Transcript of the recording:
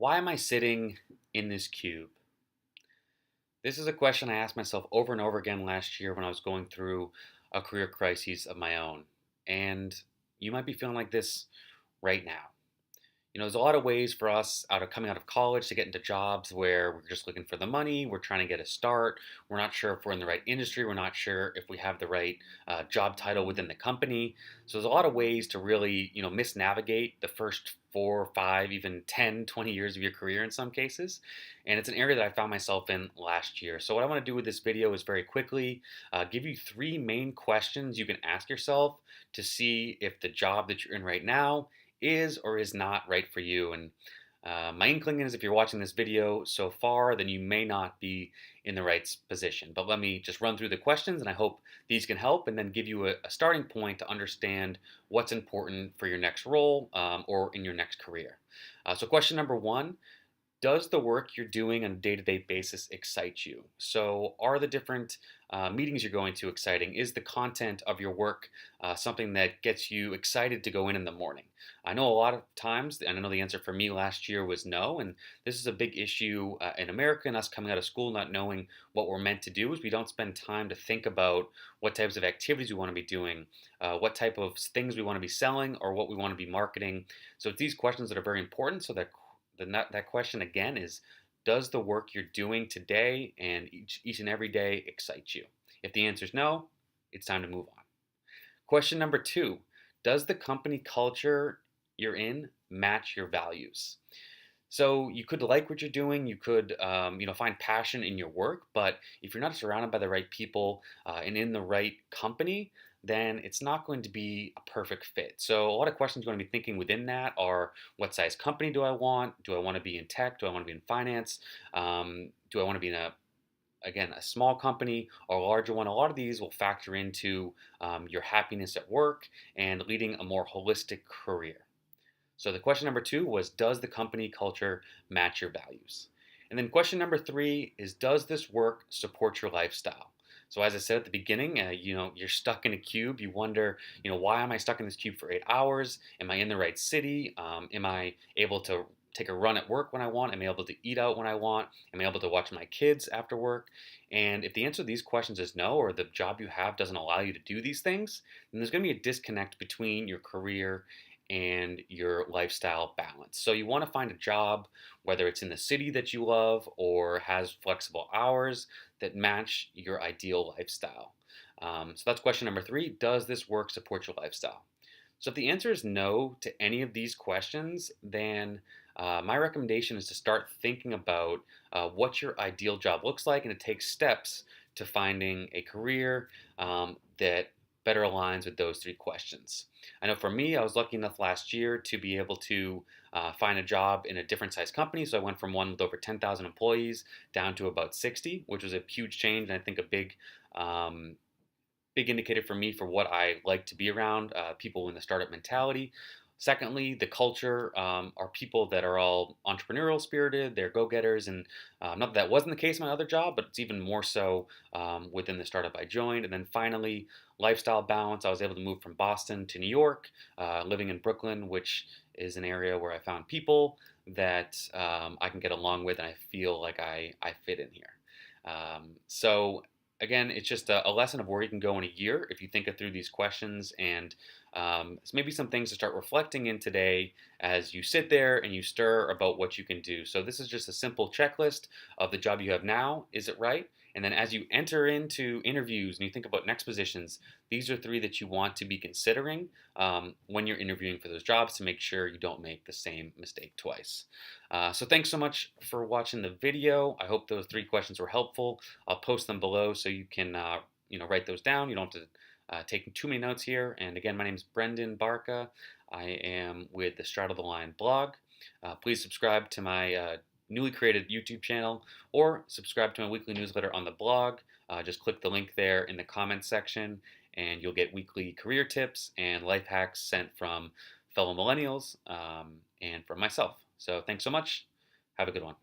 Why am I sitting in this cube? This is a question I asked myself over and over again last year when I was going through a career crisis of my own. And you might be feeling like this right now. There's a lot of ways for us coming out of college to get into jobs where we're just looking for the money, we're trying to get a start, we're not sure if we're in the right industry, we're not sure if we have the right job title within the company. So there's a lot of ways to really, misnavigate the first 4, 5, even 10, 20 years of your career in some cases. And it's an area that I found myself in last year. So what I want to do with this video is very quickly give you three main questions you can ask yourself to see if the job that you're in right now is or is not right for you. And my inkling is if you're watching this video so far, then you may not be in the right position. But let me just run through the questions, and I hope these can help and then give you a starting point to understand what's important for your next role or in your next career. So question number one, does the work you're doing on a day-to-day basis excite you? So are the different meetings you're going to exciting? Is the content of your work something that gets you excited to go in the morning? I know a lot of times, and I know the answer for me last year was no, and this is a big issue in America and us coming out of school not knowing what we're meant to do is we don't spend time to think about what types of activities we want to be doing, what type of things we want to be selling, or what we want to be marketing. So it's these questions that are very important so that that question again is, does the work you're doing today and each and every day excite you? If the answer is no, it's time to move on. Question number two, does the company culture you're in match your values? So you could like what you're doing, you could find passion in your work, but if you're not surrounded by the right people and in the right company, then it's not going to be a perfect fit. So a lot of questions you want to be thinking within that are, what size company do I want? Do I want to be in tech? Do I want to be in finance? Do I want to be in a small company or a larger one? A lot of these will factor into your happiness at work and leading a more holistic career. So the question number two was, does the company culture match your values? And then question number three is, does this work support your lifestyle? So as I said at the beginning, you're stuck in a cube. You wonder, why am I stuck in this cube for 8 hours? Am I in the right city? Am I able to take a run at work when I want? Am I able to eat out when I want? Am I able to watch my kids after work? And if the answer to these questions is no, or the job you have doesn't allow you to do these things, then there's going to be a disconnect between your career and your lifestyle balance. So you want to find a job, whether it's in the city that you love or has flexible hours that match your ideal lifestyle. So that's question number three. Does this work support your lifestyle? So if the answer is no to any of these questions, then my recommendation is to start thinking about what your ideal job looks like and to take steps to finding a career that better aligns with those three questions. I know for me, I was lucky enough last year to be able to find a job in a different size company. So I went from one with over 10,000 employees down to about 60, which was a huge change, and I think a big indicator for me for what I like to be around, people in the startup mentality. Secondly, the culture are people that are all entrepreneurial spirited, they're go-getters, and not that that wasn't the case in my other job, but it's even more so within the startup I joined. And then finally, lifestyle balance. I was able to move from Boston to New York, living in Brooklyn, which is an area where I found people that I can get along with, and I feel like I fit in here. So again, it's just a lesson of where you can go in a year if you think it through these questions, and it's maybe some things to start reflecting in today as you sit there and you stir about what you can do. So this is just a simple checklist of the job you have now. Is it right? And then as you enter into interviews and you think about next positions, these are three that you want to be considering when you're interviewing for those jobs to make sure you don't make the same mistake twice. So thanks so much for watching the video. I hope those three questions were helpful. I'll post them below so you can write those down. You don't have to take too many notes here. And again, my name is Brendan Barca. I am with the Straddle the Line blog. Please subscribe to my newly created YouTube channel or subscribe to my weekly newsletter on the blog. Just click the link there in the comments section and you'll get weekly career tips and life hacks sent from fellow millennials and from myself. So thanks so much. Have a good one.